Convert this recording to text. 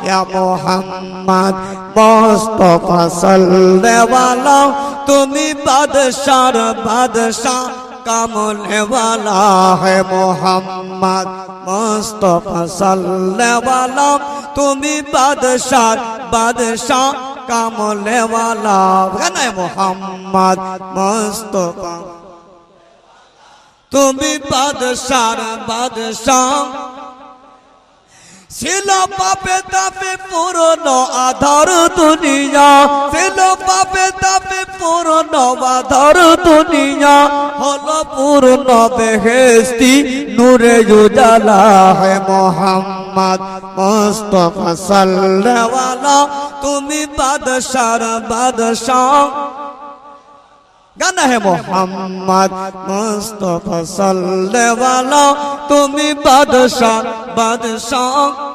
या मोहम्मद मुस्तफा सल्लल्लाहु तुमी बादशाह बादशाह कामने वाला है मोहम्मद मुस्तफा सल्लल्लाहु तुमी बादशाह बादशाह कामने वाला है मोहम्मद मुस्तफा तुमी बादशाह बादशाह ছিল পাপে তাপে পুরনো আধার দুনিয়া ছিল পাপে তাপে পুরনো আধার দুনিয়া হলো পূর্ণ বেহেশতি নূরে উজালা হে মোহাম্মদ মুস্তাফা সাল্লাল্লাহু তুমি বাদশার বাদশাহ गाना है मोहम्मद मुस्तफा सल्लल्लाहु तुमी बादशाह बादशाह